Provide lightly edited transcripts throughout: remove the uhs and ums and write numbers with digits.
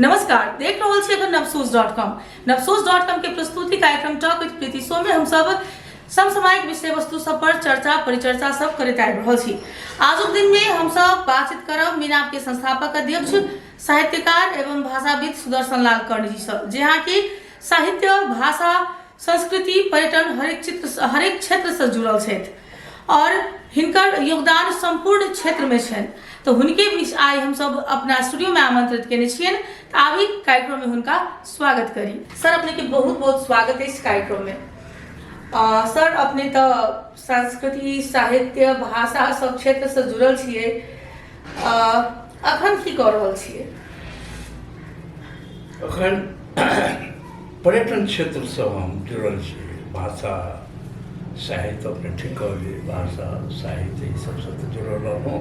नमस्कार, देख रहल छी एखन नवसोच.com के प्रस्तुति कार्यक्रम टॉक विथ प्रीति शो में हम सब समसामयिक विषय वस्तु सब पर चर्चा परिचर्चा सब करैत आबि रहल छी। आजुक दिन में हम सब बातचीत करब मीनाप के संस्थापक अध्यक्ष साहित्यकार एवं भाषाविद सुदर्शन लाल कर्ण जी से, जहाँ की साहित्य भाषा संस्कृति पर्यटन हरेक क्षेत्र से जुड़ल छथि और हिनकर योगदान संपूर्ण क्षेत्र में छनि। तो हुनके बीच आई हम सब अपना स्टूडियो में आमंत्रित केने छियनि। आबी कार्यक्रम में हुनका स्वागत करी। सर अपने के बहुत बहुत स्वागत है इस कार्यक्रम में। सर अपने तो संस्कृति साहित्य भाषा सब क्षेत्र से जुड़ल छिए, अखन की कर रहल छिए? अखन पर्यटन क्षेत्र से हम जुड़ल छिए। भाषा साहित्य अपने ठीक कहलिए, भाषा साहित्य ई सबसे तो जुड़ल रहूँ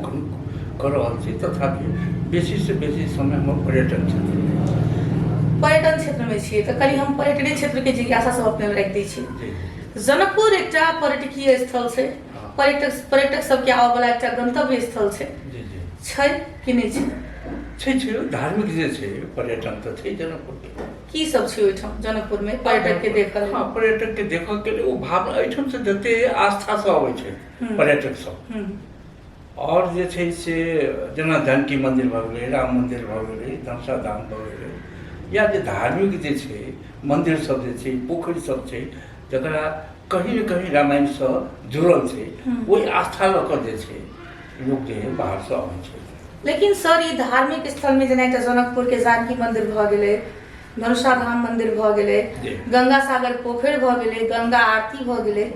कर रहल छी। तथापि बेसी से बेसी समय हम पर्यटन क्षेत्र में छिए। तो कनी हम पर्यटन क्षेत्र के जिज्ञासा सब अपने रख दै छी। जनकपुर एकटा पर्यटकीय स्थल छै, पर्यटक सबके आबय वाला एकटा गंतव्य स्थल छै कि नहीं छै? छै धार्मिक जे छै पर्यटन तो छै जनकपुर के। की सब छै ओइठाम जनकपुर में पर्यटक के देखल? हाँ, पर्यटक के देखल के लिए वो भावना एठाम से जते आस्था से आबै छै पर्यटक सब। और जे छै से जेना जानकी मंदिर भ गेलै, राम मंदिर भ गेलै, धनसा धाम भ गेलै, या जे धार्मिक जे छै मंदिर सब जे छै पोखरि सब छै जकरा कहीं न कहीं रामायण से जुड़ल छै, वही आस्था लऽ कऽ जे छै लोग जे है बाहर से आबै छै। लेकिन सर ये धार्मिक स्थल में जेना एकटा जनकपुर के जानकी मंदिर भ गेलै, धनुषा धाम मंदिर भ गेलै, गंगा सागर पोखरि भ गेलै, गंगा आरती भ गेलै,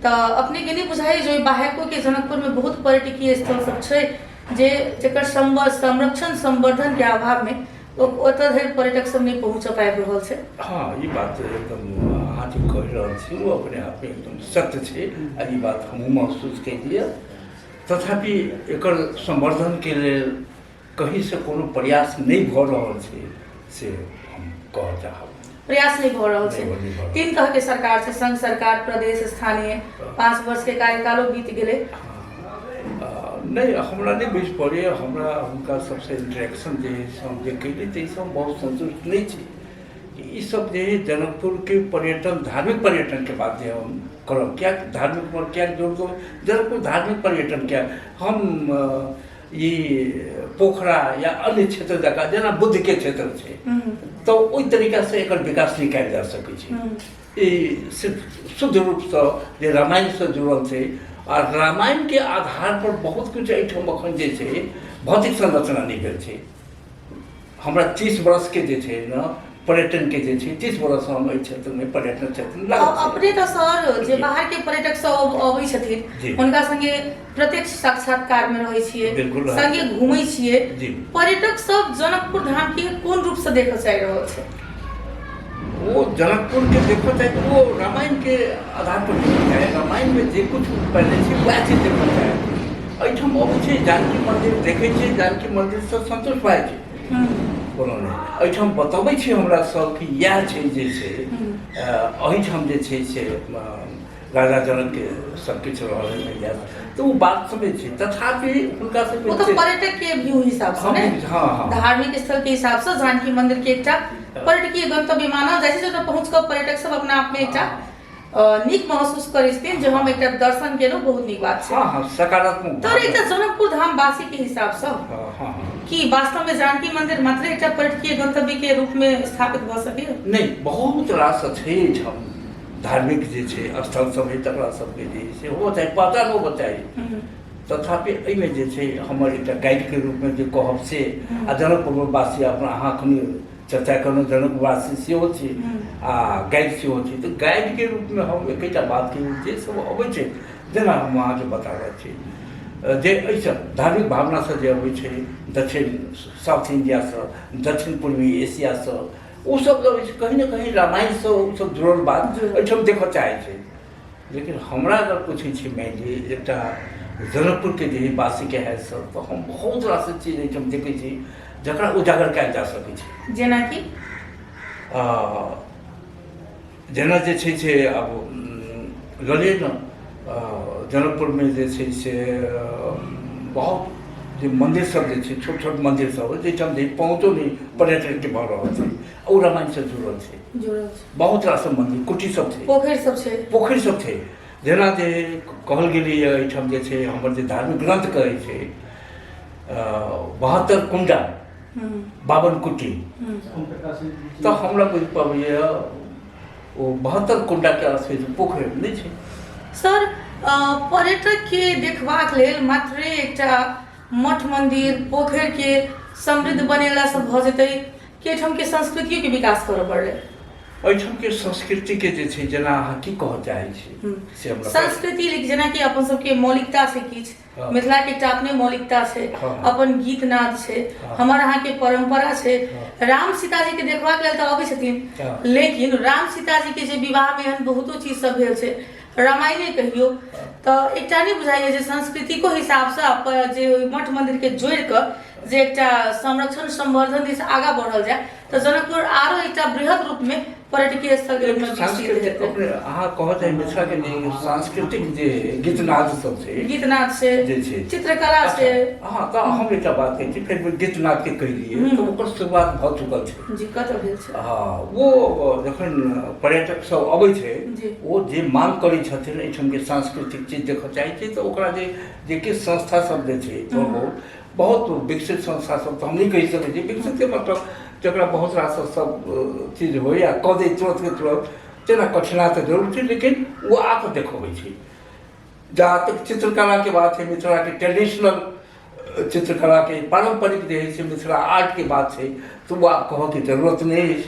तो अपने के नहीं बुझाई जो बाहेको के जनकपुर में बहुत पर्यटकीय स्थल सब छै जे जेकर संरक्षण संवर्धन के अभाव में ओतऽ धरि पर्यटक सब नहीं पहुँच पाबि रहल छै। हाँ, ये बात एकदम अहाँ जे कहि रहल छी वो अपने आप में एकदम सत्य छै। आ ई बात हमहूँ महसूस केलिए। तथापि एकर संवर्धन के लेल कहीं से कोनो प्रयास नहीं भ रहल छै से हम कहऽ चाहब। प्रयास नहीं भ रहल छै। 3 तरह के सरकार छै, संघ सरकार, प्रदेश, स्थानीय। 5 वर्ष के कार्यकालो बीत गेलै। नहीं हमरा नहीं बुझ पड़े। हमरा हुनका सबसे इंटरेक्शन जे हम जे कैली तो सब बहुत संतुष्ट नहीं छी कि ई सब जे जनकपुर के पर्यटन धार्मिक पर्यटन के बात जे हम करब। क्या धार्मिक पर क्या जोड़ दो जनकपुर धार्मिक पर्यटन क्या हम ये पोखरा या अन्य क्षेत्र जगह जना बुद्ध के क्षेत्र छै तो ओई तरीका से एकर विकास नहीं कयल जा सकै छै। ई सिर्फ शुद्ध रूप से जे रामायण से जुड़ल छै और रामायण के आधार पर बहुत कुछ एठाम अखन जे छै भौतिक संरचना नहीं भेल छै। हमरा 30 वर्ष के जे छै न पर्यटन के जे छै 30 वर्ष हम एहि क्षेत्र में पर्यटन क्षेत्र में अपने तो सर जे बाहर के पर्यटक सब अबै छथिन उनका संगे प्रत्यक्ष साक्षात्कार में रहै छियै, संगे घूमै छियै। पर्यटक सब जनकपुर धाम के कोन रूप से देखऽ चाहि रहल छै? वो जनकपुर के देखो चाहे तो वो रामायण के आधार पर देखो चाहे रामायण में जे कुछ पहले छै वह चीज देखो चाहे। एठाम अबै छै जानकी मंदिर देखै छै, जानकी मंदिर से संतुष्ट भए छै कोनो नहीं। एठाम बतबै छै हमरा सब कि यह छै जे छै एहिठाम जे छै से राजा जनक के सब किछु रहल है तो वो बात समझ छै। तथापि उनका से वो तो पर्यटक के व्यू हिसाब से ने धार्मिक स्थल के हिसाब से जानकी मंदिर के एकटा पर्यटकीय गंतव्य मानल जाइ छै, जतऽ पहुँच कऽ पर्यटक सब अपना आप में एकटा नीक महसूस करै छथिन जे हम एकटा दर्शन केलहुँ, बहुत नीक बात छै। हाँ, सकारात्मक। तो एकटा जनकपुर धाम वासी के हिसाब से कि वास्तव में जानकी मंदिर मात्र एकटा पर्यटकीय गंतव्य के रूप में स्थापित भ सकैए? नहीं, बहुत रास छै एठाम धार्मिक जे छै स्थल सब है तकरा सबके जे से हो चाहे पता हो बताई। तथापि एहिमे जे छै हमर एकटा गाइड के रूप में जे कहब से आ जनकपुर वासी अपना अहाँ कनी चर्चा करना जनकपुर वासी सेहो छै आ गाइड सेहो छै। तो गाइड के रूप में हम एकटा बात के जे सब अबै छै जेना हम अहाँके बता रहल छी जे एहिसँ धार्मिक भावना से जे अबै छै दक्षिण साउथ इंडिया से, दक्षिण पूर्वी एशिया से, वो सब कहीं ना कहीं रामायण से सब जुड़ल बात एहिठाम देखऽ चाहे छै। लेकिन हमरा अगर पूछे छी मेनली एकटा जनकपुर के जे वासी के है सर तो हम बहुत रास चीज एहिठाम देखै छी जकरा उजागर कयल जा सकै छै। जेना कि जेना जे छै से अब ललिए न जनकपुर में जे छै से बहुत जे मंदिर सब जे छै छोट छोट मंदिर सब जाहिठाम जे पहुँचो नहीं पर्यटन के भऽ रहल छै ओ रामायण से जुड़ल छै बहुत रास मंदिर कुटी सब छै पोखरि सब छै जेना जे कहल गेलै एहिठाम जे छै हमर जे धार्मिक ग्रंथ कहै छै 72 कुंडा 52 कुटी तो हमरा बुझि पाबैए ओ 72 कुंडा के अर्थ छै पोखरि नहि छै सर पर्यटक के देखबाक लेल मात्र एकटा मठ मंदिर पोखरि के समृद्ध बनेला से भ जेतै कि एहिठाम के संस्कृतियों के विकास करऽ पड़लै एहिठाम के संस्कृति के जे छै जेना अहाँ की कहऽ चाहै छी से हमरा संस्कृति जेना कि अपन सबके मौलिकता छै किछ मिथिला के एकटा अपने मौलिकता छै अपन गीत नाद छै हमर अहाँ के परंपरा छै राम सीता जी के देखबाक लेल तऽ अबै छथिन लेकिन राम सीता जी के जे विवाह में एहन बहुतो चीज सब भेल छै रामायणे कहियो तऽ एकटा नहीं बुझाइए जे सांस्कृतिको हिसाब से जे मठ मंदिर के जोड़ कऽ जे एकटा संरक्षण संवर्धन दिस आगा बढ़ल जाए तो जनकपुर आरो एकटा बृहद रूप में पर्यटकीय स्थल के रूप में विकसित हेतै अहाँ कहऽ चाही मिथिला के जे सांस्कृतिक जे गीतनाद सब छै गीतनाद से जे छै चित्रकला से हाँ तो हम एकटा बात कहै छी फिर गीतनाद के कहि दिए तो ओकर शुरुआत भऽ चुकल छै जी कतऽ भेल छै हाँ वो जखन पर्यटक सब अबै छै वो जे मांग करै छथिन एहिठाम के सांस्कृतिक चीज देखऽ चाहै छै तो ओकरा जे किछु संस्था सब जे छै बहुत विकसित संस्था सब तो हम नहीं कहि सकै छी विकसित के मतलब जरा बहुत रास सब चीज हो या कह दे तुरंत के तुरंत तेना कठिना तो जरूर छै लेकिन वो आप देखबै छै जहाँ तक चित्रकला के बात है मिथिला के ट्रेडिशनल चित्रकला के पारंपरिक जे है मिथिला आर्ट के बात है तो वो आप कहो की जरूरत नहीं है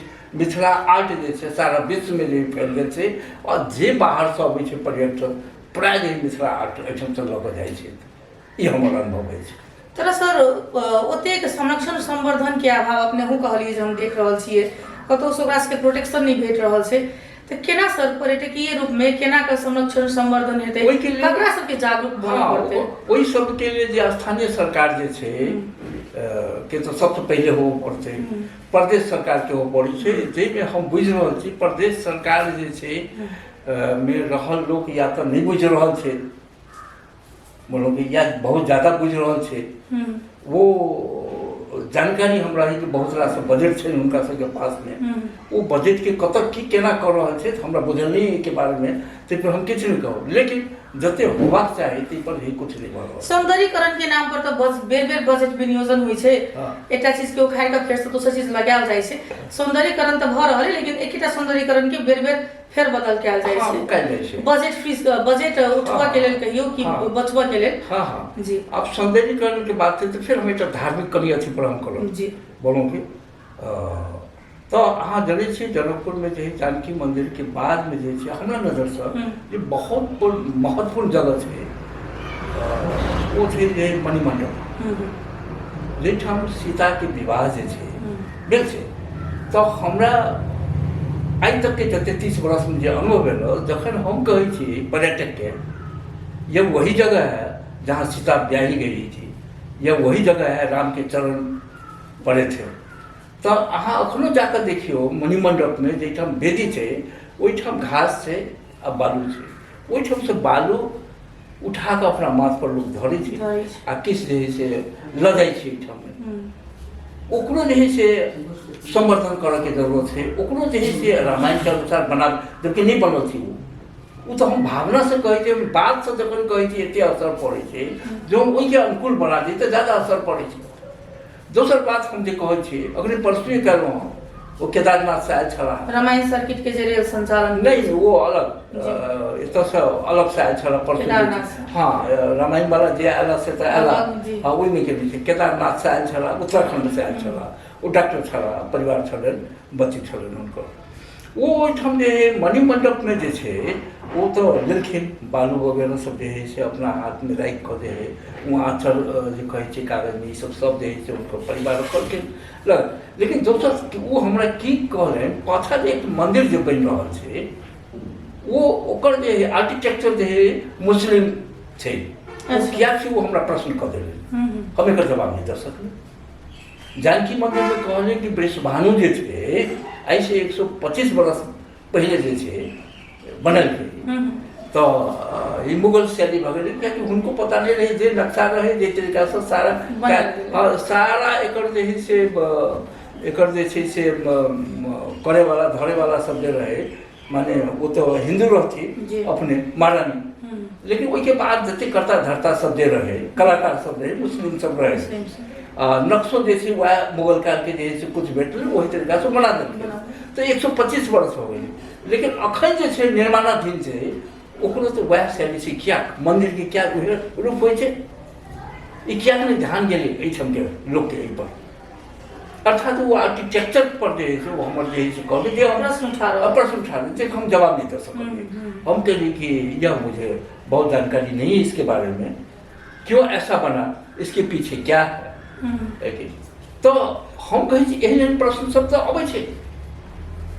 मिथिला आर्ट जे छै सारा विश्व में जे फैल गेल छै और जे बाहर से अबै छै पर्यटक प्राय जे मिथिला आर्ट एहिठाम से लऽ कऽ जाइ छै ई हमर अनुभव अछि तर सर ओतेक संरक्षण संवर्धन के अभाव अपने कहलिए जे हम देख रहल छियै कतौ से ओकरा सबके प्रोटेक्शन नहीं भेट रहल छै तो केना सर पर्यटकीय रूप में केना के संरक्षण संवर्धन हेतै ककरा सबके जागरूक बनऽ पड़तै ओहि सब के लिए जे स्थानीय सरकार जे छै के तो सबसे पहले हो पड़तै प्रदेश सरकार के हो पड़ै छै जाहिमे हम बुझि रहल छी प्रदेश सरकार जे छै में रहल लोग या तो नहीं बुझि रहल छै बोलो कि या बहुत ज्यादा बुझ रहल छै वो जानकारी हमरा है कि बहुत रास बजट छै उनका सबके पास में वो बजट के कतऽ की केना कर रहल छै हमरा बुझल नहीं के बारे में ते पर हम किछु नहीं कहब लेकिन जते होबाक चाही ते पर ही कुछ नहीं भऽ रहल सौंदर्यीकरण के नाम पर तो बेर बेर बजट विनियोजन होइ छै एकटा चीज के उखाड़ के फेर से दोसर चीज लगायल जाइ छै सौंदर्यीकरण तो भऽ रहल है लेकिन एकटा सौंदर्यीकरण के बेर बेर फेर बदल कयल जाइ छै बजट फ्रीज बजट उठबा के लेल कहियो कि बचबा के लेल हां जी अब सौंदर्यीकरण के बात है तो फिर हम एकटा धार्मिक कनी अथी पर हम करब जी बोलूं कि तो अहाँ जनै छी जनकपुर में जे जानकी मंदिर के बाद में जे छै हमरा नजर से जे बहुत महत्वपूर्ण जगह छै वो छै जे मणिमंडप जाहिठाम सीता के विवाह जे छै भेल छै तो हमरा आज तक के जते 30 वर्ष में जो अनुभव भेल जखन हम कहै छी पर्यटक के यह वही जगह है जहाँ सीता ब्याही गई थी यह वही जगह है राम के चरण पड़े थे तो अहाँ अखनो जाकर देखियो मणिमंडप में जैठाम वेदी छै ओहिठाम घास छै आ बालू छै ओहिठाम से बालू उठा के अपना माथ पर लोग धरे छै आ किस जे है से लऽ जाइ छै एहिठाम ओकरो जे है से संवर्धन करे के जरूरत है ओकरो जे है से रामायण के अनुसार बना जबकि नहीं बनल थी वो तो हम भावना से कहै छै बात से जखन कहै छी एते असर पड़ै छै जो ओहि के अनुकूल बना दी तो ज्यादा असर पड़ै छै दोसर बात हम जे कहै छी अगर परसुए कहलहुँ वो केदारनाथ से आयल छला रामायण सर्किट के जे रेल संचालन नहीं वो अलग एतऽ से अलग से आयल छला परसुए हाँ रामायण वाला जे आयल से तो आयल हाँ ओहि में के छै केदारनाथ से आयल छला उत्तराखंड से आयल छला वो डॉक्टर छला परिवार छलन बच्ची छलन उनको वो ओहिठाम जे मणिमंडप में जे छै वो तो लेलखिन बालू वगैरह सब जे है से अपना हाथ में राखि कऽ जे है वहाँ आँचल जे कहै छै कागज में सब सब जे है से उनको परिवार करलखिन लेकिन दोसर वो हमरा की कहलनि पाछा जे एक मंदिर जे बनि रहल छै वो ओकर जे है आर्किटेक्चर जे है मुस्लिम छै किया छै वो हमरा प्रश्न कऽ देलनि हम एकर जवाब नहीं दऽ सकलियै जानकी मंदिर में कहले कि वृषभानु जे छै ऐसे 125 वर्ष पहले जे छै बनल तो ये मुगल शैली भगल क्या कि उनको पता नहीं रहे जे नक्शा रहे जे तरीका से सारा सारा एकर जे है से एकर जे छै से करे वाला धरे वाला सब जे रहे माने वो तो हिंदू रहती अपने महारानी लेकिन वही के बाद जते करता धरता सब जे रहे कलाकार सब रहे मुस्लिम सब रहे नक्शो जैसे वह मुगल काल के जैसे कुछ भेटल वही तरीका से बना देलकै तो 125 वर्ष हो गई लेकिन अखन जे छै निर्माणाधीन छै ओकरो तो वह शैली से क्या मंदिर के क्या रूप होइ छै ई क्या नहीं ध्यान गेलै एहिठाम के लोग के पर अर्थात वो आर्किटेक्चर पर जे है वो हमर जे है कहले जे प्रश्न उठा रहे हम जवाब नहीं दे सकते हम कह कि यह मुझे बहुत जानकारी नहीं है इसके बारे में क्यों ऐसा बना इसके पीछे क्या है तो हम कहे एहन प्रश्न सब तो अबै छै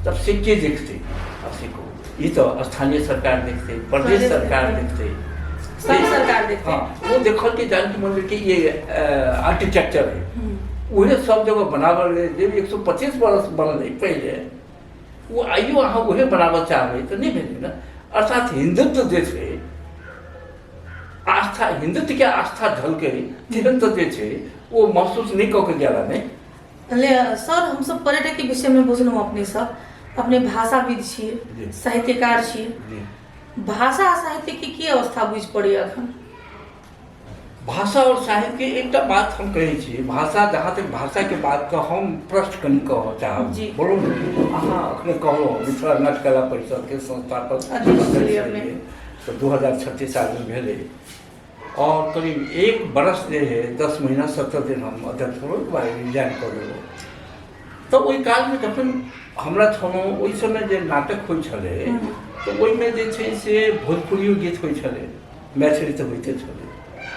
तब से के देखते अब से ये तो स्थानीय सरकार देखते प्रदेश सरकार देखते सब सरकार देखते हाँ वो देखल के जानकी मंदिर के ये आर्किटेक्चर है वही सब जगह बनावल रहे जब 125 वर्ष बनल है पहले वो आइयो अहाँ वही बनावल चाहबै तो नहीं भेलै ना अर्थात हिंदुत्व जे छै आस्था हिंदुत्व के आस्था झलके तेहन तो जे छै वो महसूस नहीं कऽ के गेला नहीं सर हम सब पर्यटक के विषय में बुझलहुँ अपने सब अपने भाषाविद छियै साहित्यकार छियै भाषा आ साहित्य की अवस्था बुझ पड़े अखन भाषा और साहित्य के एक बात हम कहे छी भाषा जहाँ तक भाषा के बात का हम प्रश्न कनी कह चाहब बोलो अहाँ अखने कहलो मिथिला नाट्यकला परिषद के संस्थापक तो 2036 साल में भेले और करीब 1 बरस जे है 10 महीना 17 दिन हम अध्यक्ष हो रिजाइन कर देलो तो वही काल में जखन हमरा छलहुँ ओहि समय जे नाटक होइ छलै तो ओहिमे जे छै से भोजपुरियो गीत होइ छलै मैथिली तऽ होइते छलै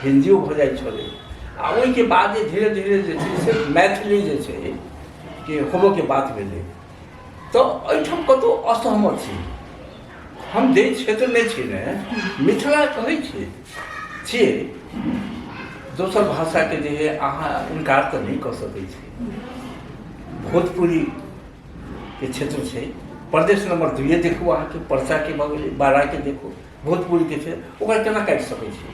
हिंदियो भऽ जाइ छलै आ ओहिके बाद धीरे धीरे जे छै से मैथिली जे छै कि होबऽके बात भेलै तऽ एहिठाम कतहु असहमत छी हम जे क्षेत्र में छी ने मिथिला कहै छियै दोसर भाषा के जे है अहाँ इनकार तऽ नहीं कऽ सकै छी भोजपुरी के क्षेत्र छै प्रदेश नंबर 2 देखू अहाँ के परसा के बगल 12 के देखू भोजपुरी के छै ओकरा केना काटि सकै छी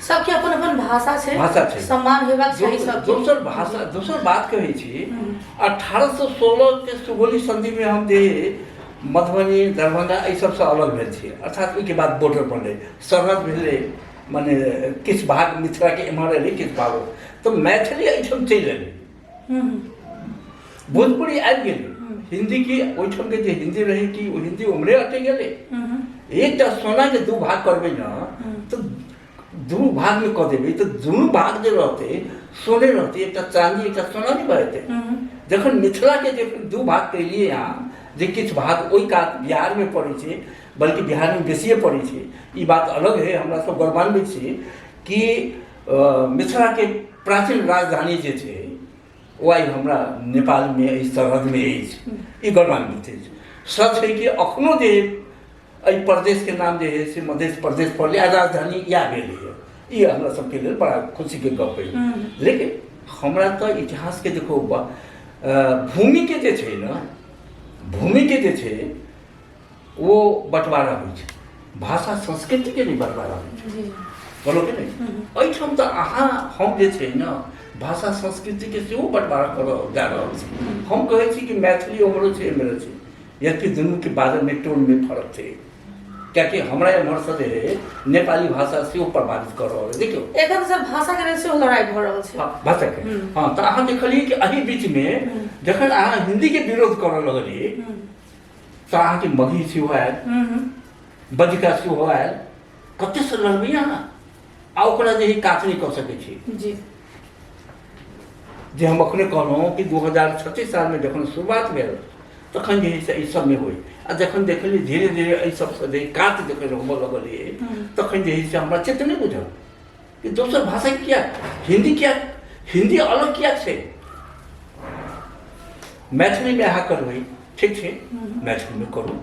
सबके अपन अपन भाषा छै सम्मान हेबाक चाही सब दोसर भाषा दोसर बात कहै छी 1816 के सुगौली संधि में हम जे मधुबनी दरभंगा एहि सबसे अलग भेल छी अर्थात ओहिके बाद बॉर्डर बनलै सरहद भेलै माने किछु भाग मिथिला के एम्हर एलै किछु भाग तो मैथिली एहिठाम चलि एलै भोजपुरी आबि गेलै हिंदी की ओहिठाम के जे हिंदी रहे कि ओ हिंदी उम्हरे हटि गेलै एकटा सोना के 2 भाग करबै ना तो 2 भाग में कऽ देबै तो दुनू भाग जे रहतै सोने रहतै एकटा चांदी एकटा सोना नहीं बहतै जखन मिथिला के जे 2 भाग केलिए यहाँ जे किछु भाग ओहि काल बिहार में पड़ै छै बल्कि बिहार में बेसिए पड़ै छै ई बात अलग है हमरा सब गौरवान्वित छी कि मिथिला के प्राचीन राजधानी जे छै ओ आई हमरा नेपाल में एहि सरहद में अछि ई गौरवान्वित अछि सच है कि अखनो जे एहि प्रदेश के नाम जे है से मध्य प्रदेश पड़लै राजधानी इएह भेलै ई हमरा सबके लेल बड़ा खुशी के गप है लेकिन हमरा तऽ इतिहास के देखो भूमि के जे छै ना भूमि के जे छै वो बंटवारा होइ छै भाषा संस्कृति के नहीं बंटवारा होइ छै बोलो कि नहीं एहिठाम तऽ अहाँ हम जे छै ना भाषा संस्कृति के सेहो बंटवारा करऽ जा रहल छै हम कहै छी कि मैथिली उम्हरो छै एम्हरो छै यद्यपि दुनू के बारे में टोन में फर्क छै कियाकि हमरा एम्हर से जे है नेपाली भाषा सेहो प्रभावित कर रहल है देखियो एखन सर भाषा के लेल सेहो लड़ाई भऽ रहल छै भाषा के हाँ तऽ अहाँ देखलिए कि एहि बीच में जखन अहाँ हिंदी के विरोध करऽ लगलिए तऽ अहाँ के मगही सेहो आयल बजिका सेहो आयल कते से लड़बै अहाँ आ ओकरा जे ही काज नहीं कऽ सकै छी जी जे हम अखने कहलहुँ कि 2036 साल में जखन शुरुआत भेल तखन जे है से एहि सब में होइ आ जखन देखलिए धीरे धीरे एहि सबसे जे काज जखन होबऽ लगलिए तखन जे है से हमरा चित्त नहीं बुझल कि दोसर भाषा क्या हिंदी अलग क्या छै मैथिली में अहाँ करबै ठीक छै मैथिली में करू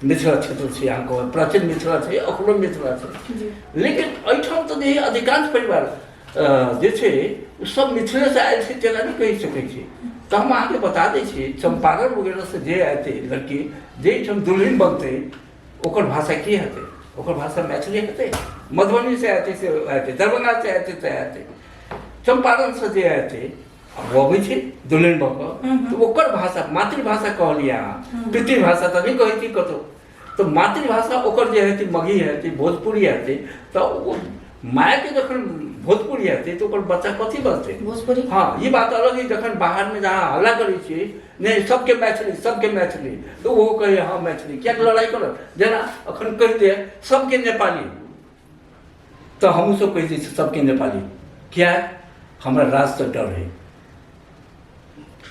मिथिला क्षेत्र छै अहाँके प्राचीन मिथिला छै अखनो मिथिला छै लेकिन एहिठाम तऽ जे अधिकांश परिवार जे छै सब मिथिले से आयल छै तेना नहीं कहि सकै छी तो हम अहाँके बता दै छी चंपारण वगैरह से जे आते लड़की जे एहिठाम दुल्हन बनते ओकर भाषा की हेतै, ओकर भाषा मैथिली हेतै। मधुबनी से आते से आते, दरभंगा से आते से आते, चंपारण से जे आते वो अबै छै दुल्हन भऽ कऽ, तो ओकर भाषा मातृभाषा कहलियै अहाँ, पितृभाषा तऽ नहि कहै छी कतहु। तो मातृभाषा ओकर जे हेतै मगही हेतै, भोजपुरी हेतै, तऽ ओ मायके जखन भोजपुरी हेतै तऽ ओकर बच्चा कथी बजतै? भोजपुरी। हाँ, ये बात अलग है। जखन बाहर में जहाँ हल्ला करै छियै नहीं सबके मैथिली, तो वो कहे हाँ मैथिली, क्या लड़ाई करत? जेना अखन कहि दे सबके नेपाली, तो हमहूँ सब कहि दै सबके नेपाली। क्या हमरा राज से डर है।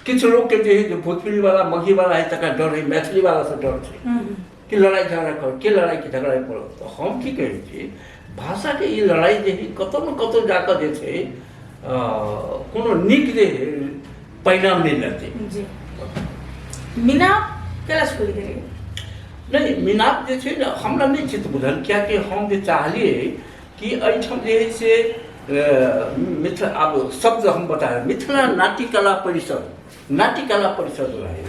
किछु लोग के जे भोजपुरी वाला मगही वाला है तकरा डर है, मैथिली वाला से डर छै कि लड़ाई झगड़ा कर, के लड़ाई के झगड़ा पड़त। तो हम की कहै छी, भाषा के ई लड़ाई जे कतौ न कतौ जाकर जे छै कोनो नीक जे परिणाम नहीं लेते। जी मिनाप केला छोड़ गेलिए? नहीं, मिनाप जे छै ना हमरा नहीं चित बुझल, क्या कि हम जे चाहलिए कि एहिठाम जे है से मिथिला, आब शब्द हम बता रहे, मिथिला नाट्यकला परिषद रहे,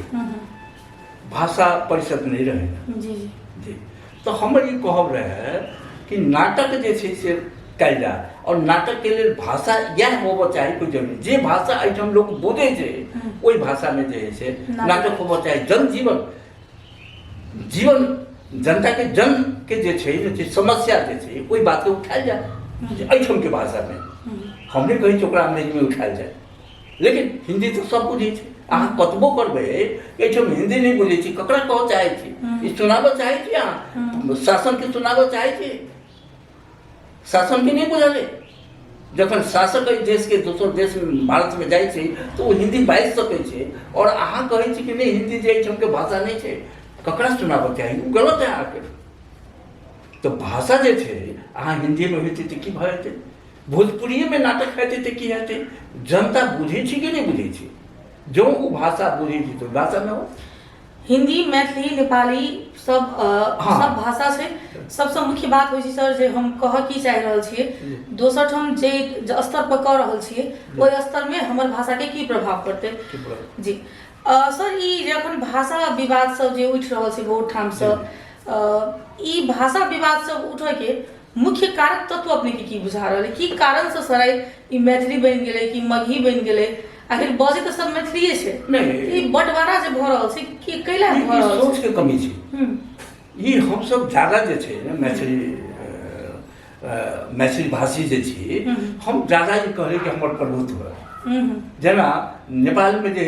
भाषा परिषद नहीं रहे। जी जी, तो हमर ई कहब रहे कि नाटक जे छै से कयल जाय, और नाटक के लिए भाषा यह होबऽ चाही कोई जरूरी, जे भाषा एहिठाम लोग बोले छै ओहि भाषा में जे है से नाटक होबऽ चाही। जीवन जनता के जन के जे छै ने, जे समस्या जे छै ओहि बात के उठायल जाय एहिठाम के भाषा में। हम नहीं कहै छी ओकरा अंग्रेजी में उठायल जाय, लेकिन हिंदी तो सब बुझै छै। अहाँ कतबो करबै एहिठाम हिंदी नहीं बुझै छी, ककरा कहऽ चाहै छी? ई सुनाबऽ चाहै छी अहाँ? शासन के सुनाबऽ चाहै छी? शासन के नहीं बुझल है। जखन शासक एहि देश के दोसर देश में भारत में जाइ छै तो वो हिंदी बाजि सकै छै, और अहाँ कहै छी कि नहीं हिंदी जे एहिठाम के भाषा नहीं छै, ककरा सुनाबऽ चाही? वो गलत है अहाँके। तो भाषा जे छै अहाँ हिंदी में हेतै तऽ की भऽ जेतै, भोजपुरिये में नाटक हेतै तऽ की हेतै? जनता बुझै छी कि नहीं बुझै छी? जो वो भाषा बुझै छी तो भाषा में हो। हिंदी, मैथिली, नेपाली सब सब भाषा छै। सबसे मुख्य बात होइ छै सर, जे हम कहऽ की चाहि रहल छियै, दोसर ठाम जे स्तर पर कऽ रहल छियै ओहि स्तर में हमर भाषा के की प्रभाव पड़तै? जी सर, ई जखन भाषा विवाद सब जे उठि रहल छै बहुत ठाम से, ई भाषा विवाद सब उठै के मुख्य कारक तत्व अपने के की बुझा रहल है? की कारण से सर ई मैथिली बनि गेलै कि मगही बनि गेलै? आखिर बजे तो सब मैथिलीये छै, ई बंटवारा जे भऽ रहल छै कि कैला भऽ रहल छै? सोच के कमी छै। ई हम सब ज्यादा जे छै ने मैथिली भाषी जे छी, हम ज्यादा ई कहले कि हमर प्रभुत्व है। जेना नेपाल में जे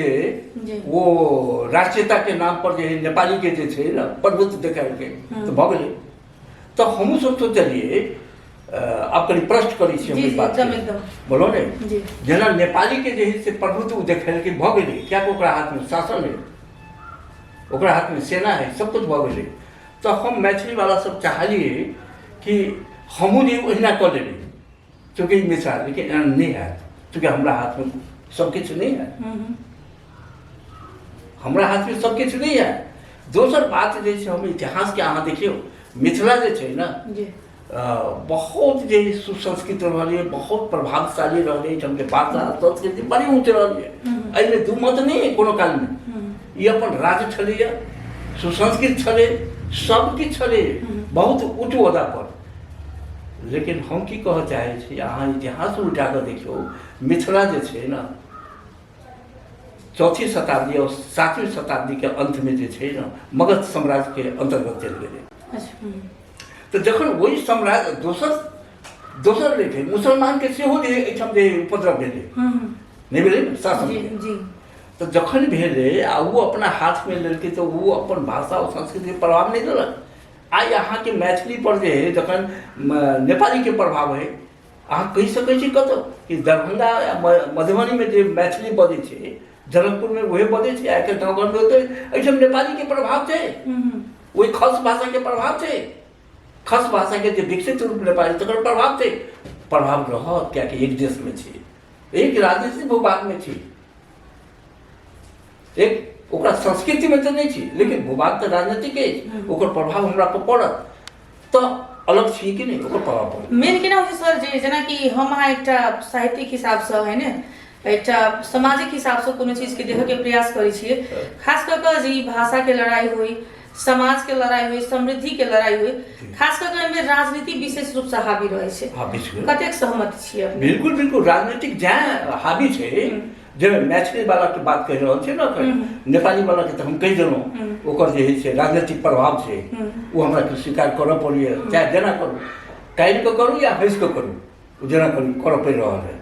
वो राष्ट्रीयता के नाम पर जे नेपाली के जे छै ना प्रभुत्व देखायल के तो भऽ गेलै। तो हमहूँ सब सोचलिए आप कनी प्रश्न करी छी हम बात के, बोलो ने। जेना नेपाली के जे है से प्रभुत्व देखायल के भऽ गेलै, क्या ओकरा हाथ में शासन है, ओकरा हाथ में सेना है, सब कुछ भऽ गेलै। तो हम मैथिली वाला सब चाहलिए कि हमहूँ जे ओहिना कऽ लेबै, चूँकि मिसाल, लेकिन एना नहीं है, चूँकि हमरा हाथ में सब किछु नहीं है, हमरा हाथ में सब किछु नहीं है। दोसर बात जे छै, हम इतिहास के अहाँ देखियौ, मिथिला जे छै ना बहुत जे सुसंस्कृत रहलै, बहुत प्रभावशाली रहलै, एहिठाम के भाषा संस्कृति बड़ी ऊँच रहलै, एहिमे दू मत नहीं है कोनो काल में। ई अपन राज्य छलैया, सुसंस्कृत छलै, सब किछु छलै, बहुत उच्च ओहदा पर। लेकिन हम की कहऽ चाहै छी, अहाँ इतिहास उल्टा कऽ देखियौ, मिथिला जे छै ना 4वीं शताब्दी और 7वीं शताब्दी के अंत में जे छै ना मगध साम्राज्य के अंतर्गत चलि गेलै। तो जखन वही साम्राज्य दोसर लेके मुसलमान के सेहो जे एहिठाम जे उपद्रव भेलै, नहीं भेलै शासन। तो जखन भेलै आ वो अपना हाथ में लेलकै, तो वो अपन भाषा और संस्कृति पर प्रभाव नहीं देलक। आइ अहाँ के मैथिली पर जे है, जखन नेपाली के प्रभाव है, अहाँ कहि सकै छी कतौ कि दरभंगा मधुबनी में जे मैथिली बजै छै, जनकपुर में वही बजै छै, आइ के गाँव घर में होतै, एहिठाम नेपाली के प्रभाव छै, वही खस भाषा के प्रभाव छै। खस भाषा के जे विकसित रूप नेपाली तकर प्रभाव छै, प्रभाव रहत, क्या कि एक देश में छी, एक राजनीतिक भूभाग में छी, एक ओकरा संस्कृति में तो नहीं छी, लेकिन भूभाग तो राजनीतिक है, ओकर प्रभाव हमरा पर पड़त, तो अलग छी कि नहीं, ओकर प्रभाव पड़त। मेन केना होइ सर, जे जेना कि हम अहाँ एकटा साहित्यिक हिसाब से है ने, एकटा सामाजिक हिसाब से कोनो चीज के देखे के प्रयास करै छियै, खास कऽ कऽ जे भाषा के लड़ाई हुई, समाज के लड़ाई हुई, समृद्धि के लड़ाई हुई, खास करके में राजनीति विशेष रूप से हावी रहे छे। हाँ बिल्कुल कतेक सहमत छियै अपने? बिल्कुल बिल्कुल राजनीतिक जहाँ हावी छे, जब मैथिली वाला के बात कह रहल छे ना, नेपाली वाला के तो हम कह देलहुँ ओकर जे है से राजनीतिक प्रभाव छे, वो हमरा के स्वीकार करऽ पड़ैए, चाहे जेना करू, काल्हि के करू या हंस के करू, जेना करू करऽ पड़ि रहल है।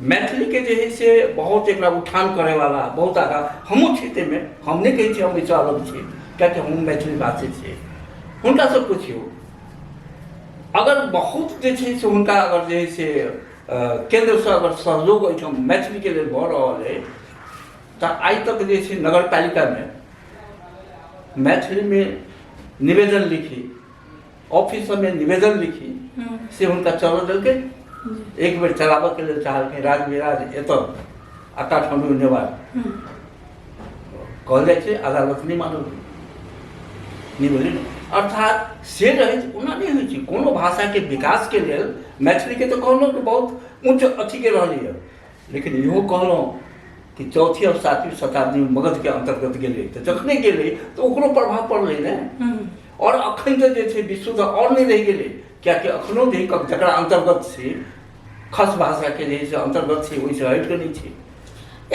मैथिली के जे है से बहुत एक उठान करे वाला बहुत आगा हमहूँ क्षेत्र में, हम नहीं कहै छी हम इससे अलग छी, कियाकि हम मैथिली भाषी छी। हुनका से पुछियो, अगर बहुत जे छै से हुनका अगर जे है से केंद्र से अगर सहयोग एहिठाम मैथिली के लेल भऽ रहल है, तऽ आइ तक जे छै नगर पालिका में मैथिली में निवेदन लिखी, ऑफिस में निवेदन लिखी से हुनका चलऽ देलकै। एक बेर चलाबऽ के लेल चाहलखिन, राजविराज एतऽ आ काठमांडू नेवार कहल जाइ छै, अदालत नहीं मानल, नहीं बोली ना। अर्थात से रहे ओना नहीं होइ छै। कोनो भाषा के विकास के लेल मैथिली के तो कहलहुँ कि बहुत उच्च अथी के रहलै है, लेकिन इहो कहलहुँ कि 4वीं और 7वीं शताब्दी में मगध के अंतर्गत गेलै, तो जखने गेलै तो ओकरो प्रभाव पड़लै ने। और अखन तो जे छै विश्व तो और नहीं रह गेलै, कियाकि अखनो जे जकरा अंतर्गत छै, खस भाषा के जे अंतर्गत छै, ओहिसँ हटि कऽ नहीं छै।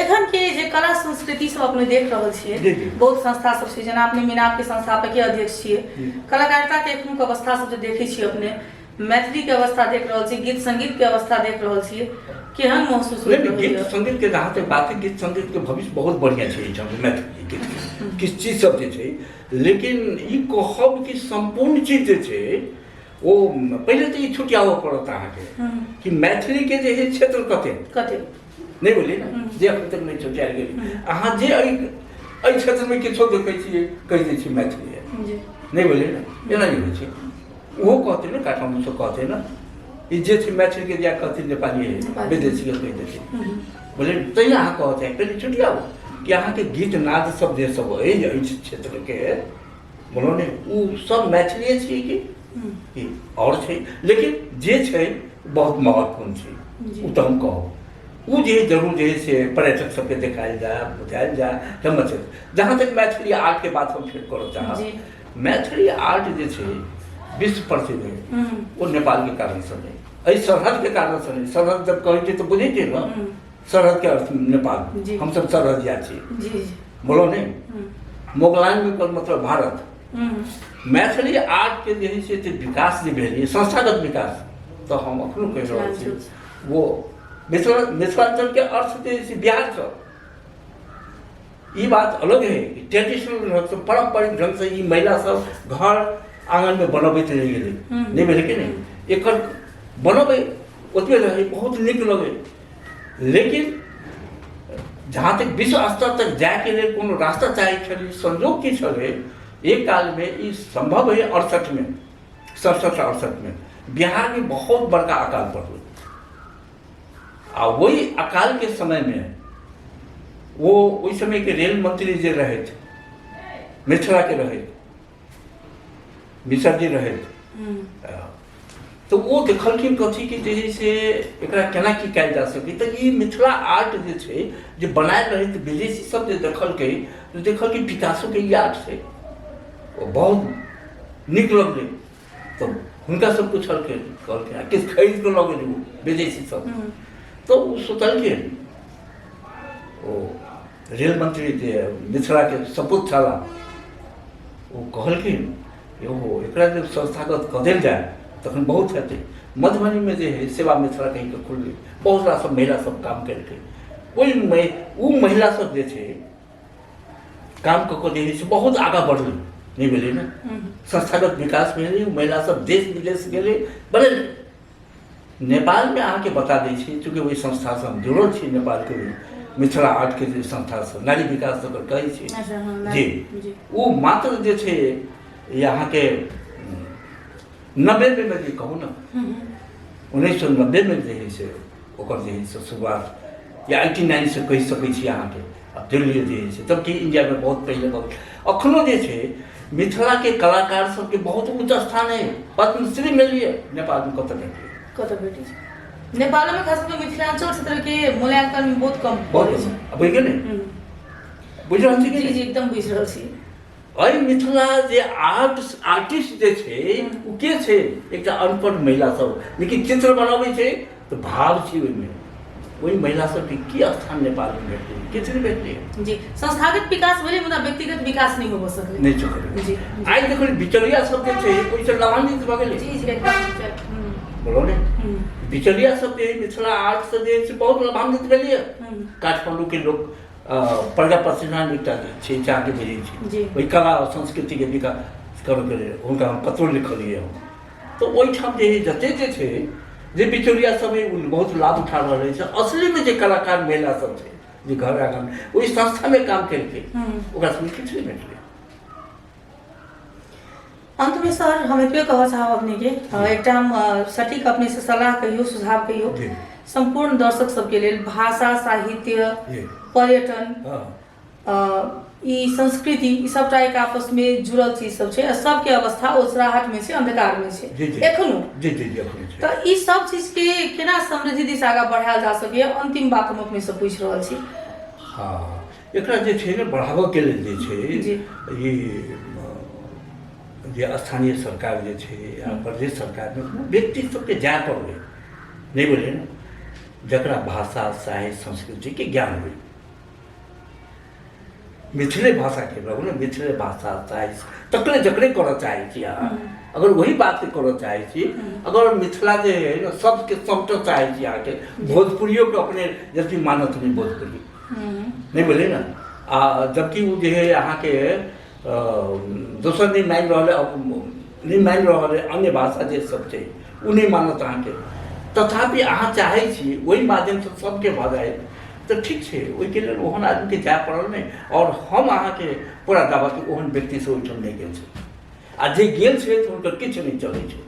एखन के जे कला संस्कृति सब अपने देख रहल छियै, बहुत संस्था सब छै, जेना अपने मीनाप के संस्थापकीय अध्यक्ष छियै, कलाकारिता के एखनुक अवस्था सब जे देखै छियै अपने, मैथिली के अवस्था देख रहल छियै, गीत संगीत के अवस्था देख रहल छियै, केहन महसूस होइत रहैए? गीत संगीत के जहाँ तक बात है, गीत संगीत के भविष्य बहुत बढ़िया छै एहिठाम मैथिली गीत, किछु चीज सब जे छै, लेकिन ई कहब कि संपूर्ण चीज जे छै वो पहले तो ये छुटियावऽ पड़त अहाँके कि मैथिली के जे है क्षेत्र कते नहीं बोली ना, जे अखन तक नहीं छुटियाल गेलै। अहाँ जे एहि क्षेत्र में किछो देखै छियै, कहि दै छियै मैथिली है, नहीं बोली ना, एना नहीं होइ छै। ओहो कहते ना, काठमांडू से कहते ना, ई जे छै मैथिली के दिया कहते नेपाली है, विदेशी के कहि देतै, बोले तैया अहाँ कहते हैं पहले छुटियाओ कि अहाँ के गीत नाद सब जे सब है एहि क्षेत्र के, बोलो ने उ सब मैथिली छियै कि और छै, लेकिन जे छै बहुत महत्वपूर्ण छै, उ तऽ हम कहब। उ जे जरूर जे से पर्यटक सबके देखायल जाए, बुझायल जाए, हिम्मत छै। जहाँ तक मैथिली आर्ट के बात हम फिर करऽ चाहब, मैथिली आर्ट जे छै विश्व प्रसिद्ध है, वो नेपाल के कारण से नहीं, एहि सरहद के कारण से नहीं। सरहद जब कहै छै तो बुझै छियै ना, सरहद के अर्थ नेपाल, हम सब सरहदिया छी, बोलो नहीं। मोगलाइन में मतलब भारत। मैथिली आर्ट के जे है से विकास जे भेल, संस्थागत विकास, तो हम अखनो कहि रहल छी, वो मिथिलांचल के अर्थ जे है बिहार से, ई बात अलग है। ट्रेडिशनल ढंग से, पारंपरिक ढंग से ई महिला सब घर आंगन में बनबैत रहि गेलै, नहीं भेलै कि नहीं, एकर बनबै ओतबे रहै, बहुत नीक लगै, लेकिन जहाँ तक विश्व स्तर तक जाए के लिए कोनो रास्ता चाहे छलै, संजोग की छलै, एक काल में ये संभव है 68 में, 67-68 में बिहार में बहुत बड़का अकाल पड़ल, आ वही अकाल के समय में वो उस समय के रेल मंत्री जे रहे मिथिला के रहे, मिश्र जी रहे, तो वो देखलखिन कथी कि जे से एकरा केना की कयल जा सकै। तो ये मिथिला आर्ट जे छै जे बनायल रहे, तो विदेशी सब जे देखलकै तो देखलकै पिकासो के ये आर्ट छै, बहुत नीक लगलै, तो हुनका सब पूछलखिन, कहलखिन किछु खरीद के लऽ गेलै विदेशी सब, तो वो सोचलखिन, ओ रेल मंत्री जे मिथिला के सपूत छला, वो कहलखिन ओहो एकरा जब संस्थागत कऽ देल जाए तखन बहुत हेतै। मधुबनी में जे है सेवा मिथिला कहीं के खुललै, बहुत रास महिला सब काम केलकै, ओहि महिला सब जे छै काम कऽ कऽ जे है से बहुत आगाँ बढ़लै, नहीं भेलै ना, संस्थागत विकास भेलै, महिला सब देश विदेश गेलै, बनल। नेपाल में अहाँके बता दै छी, चूँकि ओहि संस्था से हम जुड़ल छी, नेपाल के मिथिला आर्ट के जे संस्था से, नारी विकास ओकर कहै छै जी, वो मात्र जे छै यहाँ के 90 में जे कहूँ ना, 1990 में जे है से ओकर जे है से शुरुआत, या 89 से कहि सकै छी अहाँके, अब दिल्ली जे है से, तब कि इंडिया में बहुत पहले बहुत। अखनो जे छै मिथिला के कलाकार सबके बहुत उच्च स्थान है, पद्मश्री मिलिए नेपाल में कतऽ भेटै छै, नेपाल में खास करके मिथिलांचल क्षेत्र के मूल्यांकन में बहुत कम बुझ गेलै बुझि रहल छी कि जी नहि? जी एकदम बुझि रहल छी। एहि मिथिला जे आर्टिस्ट जे छै ओ के छै? एकटा अनपढ़ महिला सब, लेकिन चित्र बनबै छै तऽ भाव छै ओहिमे। ओहि महिला सबके की स्थान नेपालमे भेटलै? किछु नहि भेटलै। जी संस्थागत विकास भेलै मुदा व्यक्तिगत विकास नहीं हो सकलै। नहीं सकलै। जी आइ देखो बिचौलिया सब जे छै ओहिसँ लाभान्वित भऽ गेलै। जी जी एकदम बोलो ने बिचौलिया सब जे मिथिला आर्ट से जे छै बहुत लाभान्वित भेलै। काठमांडू के लोग प्रज्ञा प्रतिष्ठान एकटा छै चाहके भेजै छै जी। ओहि कला और संस्कृति के विकास करैके लेल हुनका हम पत्रो लिखलियै हम। तो ओहिठाम जे जते जे छै जे बिचौलिया सब बहुत लाभ उठा रहल छै। असली में जे कलाकार महिला सब छै जे घर आंगन ओहि संस्था में काम केलकै ओकरा सबके किछु नहि भेटलै। अंत में सर हम एतबे कहऽ चाहब अपने के एकटा हम सटीक अपने से सलाह कहियो सुझाव कहियो जी। संपूर्ण दर्शक सबके लेल भाषा साहित्य जी। पर्यटन हाँ। ई संस्कृति ई सबटा एक आपस में जुड़ल चीज सब छै। सबके अवस्था ओसराहट में छै, अंधकार में छै जी जी एखनो। जी जी जी एखनो छै। तऽ ई सब चीज के केना समृद्धि दिशा आगाँ बढ़ायल जा सकैए? अंतिम बात हम अपने से पूछि रहल छी। हाँ एकरा जे छै ने बढ़ाबऽ के लेल जे छै जी। ई जे स्थानीय सरकार जे छै या प्रदेश सरकार में व्यक्ति सबके जाय पड़लै नहीं बोले ना, जकरा भाषा साहित्य संस्कृति के ज्ञान हुई। मिथिले भाषा के रहू ने, मिथिले भाषा साहित्य तकरे जकरे करऽ चाहै छी अहाँ, अगर वही बात के करऽ चाहै छी, अगर मिथिला जे है ना सबके समटऽ चाहै छी अहाँके भोजपुरियो के अपने जबकि मानत नहीं भोजपुरी नहीं बोले ना। जबकि वो जो है अहाँ के दोसर नहीं मान रहल है अन्य भाषा जे सब छै उ नहीं मानत अहाँ के। तथापि अहाँ चाहै छी वही माध्यम से सबके भऽ जाए तो ठीक छै। ओहिके लेल ओहन आदमी के जाय पड़ल नहीं। और हम अहाँ के पूरा दावा कि ओहन व्यक्ति से ओहिठाम नहीं गेल छै आ जे गेल छै तऽ हुनकर किछु नहीं चलै छै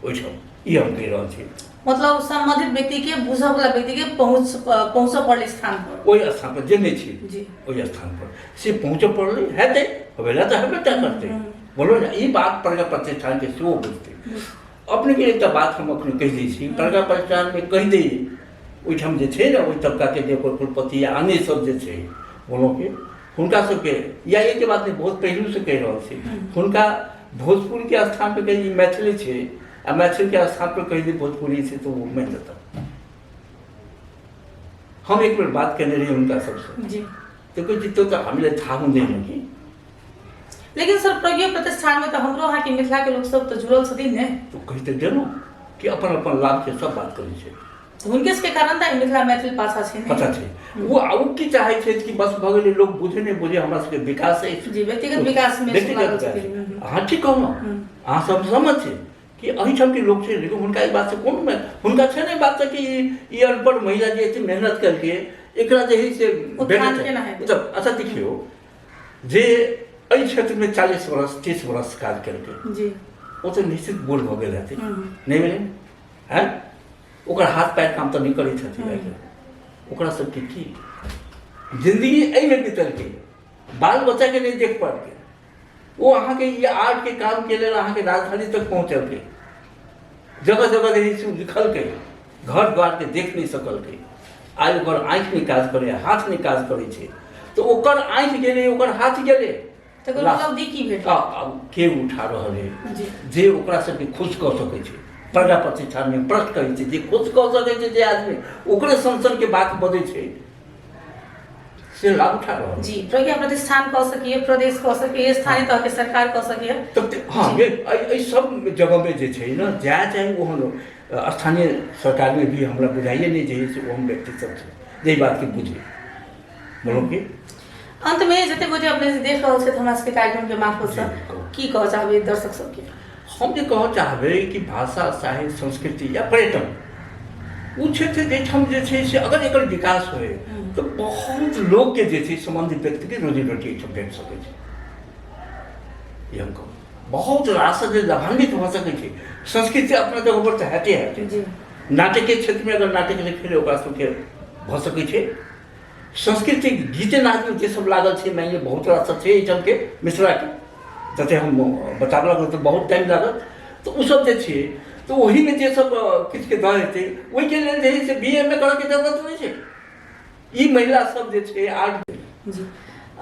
ओहिठाम। ई हम कहि रहल छी। मतलब संबंधित व्यक्ति के बुझऽ वाला व्यक्ति के पहुँचऽ पड़लै स्थान पर, ओहि स्थान पर जे नहीं छी जी ओहि स्थान पर से पहुँचऽ पड़लै हेतै हवेला तऽ हेबे टा करतै। बोलो ना ई बात प्रज्ञा प्रतिष्ठान के सेहो बुझतै। अपने के एकटा बात हम अपने कहि दै छी, प्रज्ञा प्रतिष्ठान में कहि दै ओहिठाम जे छै ने ओहि तबका के जे कुलपति या अन्य सब जे छै बोलो के हुनका सबके या एक बात नहीं बहुत पहलू से कहि रहल छी हुनका भोजपुरी के स्थान पे कही मैथिली छै आ मैथिली के स्थान पर कही दी भोजपुरी से तो वो मान लेता। हम एक बेर बात करने रही उनका सबसे जी तो कोई जितो तो हामीले थाहा हुँदैन कि। लेकिन सर प्रज्ञा प्रतिष्ठान में तो हमरो अहाँ के मिथिला के लोग सब तो जुड़ल छथिन ने। तो कही तो देलहुँ कि अपन अपन लाभ के सब बात करै छै। हुनके के कारण तऽ मिथिला मैथिल भाषा छै ने पता छै वो आउ की चाहै छै कि बस भऽ गेलै लोग बुझे नहीं बुझे हमरा सबके विकास है जी व्यक्तिगत विकास में व्यक्तिगत विकास। हाँ ठीक कहलहुँ अहाँ सब सहमत छै कि एहिठाम के लोग छै लेकिन हुनका ई बात से कोन में हुनका छै ने बात कि ई अनपढ़ महिला जे एते मेहनत करके एकरा जे है से उत्थान केना हेतै? अच्छा देखियो जे एहि क्षेत्र में 40 वर्ष 30 वर्ष काज केलकै जी वो तो निश्चित बूढ़ भऽ गेल हेतै नहीं भेलै हैं ओकर हाथ पैर काम तो नहीं करै छथिन ओकरा सबके की जिंदगी एहिमे बीतलकै बाल बच्चा के नहीं देख पाबि वो अहाँ के ये आर्ट के काम के लेल अहाँ के राजधानी तक पहुँचलकै जगह जगह जे लिखलकै घर द्वार के देख नहीं सकलकै। आइ ओकर आँखि नहीं काज करे हाथ नहीं काज करे छै तो ओकर आँखि गेलै ओकर हाथ गेलै तकर उपलब्धि की भेटल के उठा रहल है जी जे ओकरा सबके खुश कऽ सकै छै। प्रज्ञा प्रतिष्ठान में प्रश्न करै छै जे खुश कऽ सकै छै जे आदमी ओकरे संसद के बात बदै छै से लाभ उठा रहल जी। प्रज्ञा प्रतिष्ठान कह सकिए प्रदेश कह सकिए स्थानीय तह के सरकार कह सकिए तब हाँ ये सब जगह में जे छै ना जाए चाहे ओहन स्थानीय सरकार में भी हमरा बुझाइए नहीं चाहिए से ओहन व्यक्ति सब छै जे बात के बुझे बोलो कि अंत में जते बुझे अपने से देख रहल छै हमरा सबके कार्यक्रम के मार्फत से की कह चाहबे दर्शक सबके? हम जे कहऽ चाहबै कि भाषा साहित्य संस्कृति या पर्यटन वो क्षेत्र जेठाम जे छै से अगर एकर विकास होए तो बहुत लोग के जे छै संबंधित व्यक्ति के रोजी रोटी एहिठाम भेट सकै छै। ये हम कहब बहुत रास जे लाभान्वित भऽ सकै छै। संस्कृति अपना जगह पर तऽ हेतै हेतै नाटक के क्षेत्र में अगर नाटक लिखे ओकरा सबके भऽ सकै छै। संस्कृति गीते नाद जे सब लागल छै मानि लिअ बहुत रास छै एहिठाम के मिथिला के जते हम बताबला तो बहुत टाइम लागत तो उ सब जे छै तो वही में जे सब किछु के दऽ देतै ओहि के लेल जे है से बीए में करऽ के जरूरत नहीं छै। ई महिला सब जे छै आर्ट जी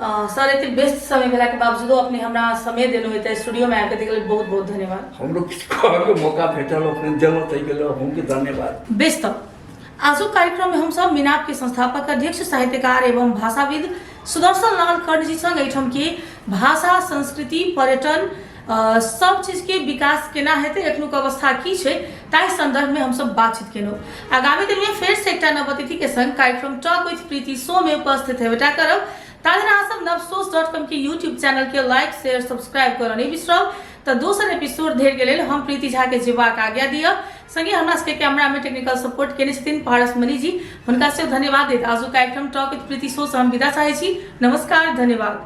सर एते व्यस्त समय भेला के बावजूदो अपने हमरा समय देलो है स्टूडियो में आके देखले बहुत बहुत धन्यवाद। हमरो किछु कहै के मौका भेटल अपने देलो तै के लिए हमके धन्यवाद। बेस्ट आजु कार्यक्रम में हम सब मिनाप के संस्थापक अध्यक्ष साहित्यकार एवं भाषाविद सुदर्शन लाल कर्ण जी संग एठम के भाषा संस्कृति पर्यटन सब चीज के विकास केना हेतै एखनुक अवस्था की छै ताहि संदर्भ में हम सब बातचीत केलहुँ। आगामी दिन में फेर से एकटा नव अतिथि के संग कार्यक्रम टॉक विथ प्रीति शो में उपस्थित हेबेटा करब। ताधरि अहाँ सब navsos.com के यूट्यूब चैनल के लाइक शेयर सब्सक्राइब करऽ नहीं बिसरब। तो दोसर एपिसोड धरि के लेल हम प्रीति झा के जेबाक आज्ञा दिअ। संगे हमरा सबके कैमरा में टेक्निकल सपोर्ट केने छथिन पारस मणि जी, हुनका से धन्यवाद देत आजु कार्यक्रम टॉक विथ प्रीति शो से हम विदा चाहै छी। नमस्कार, धन्यवाद।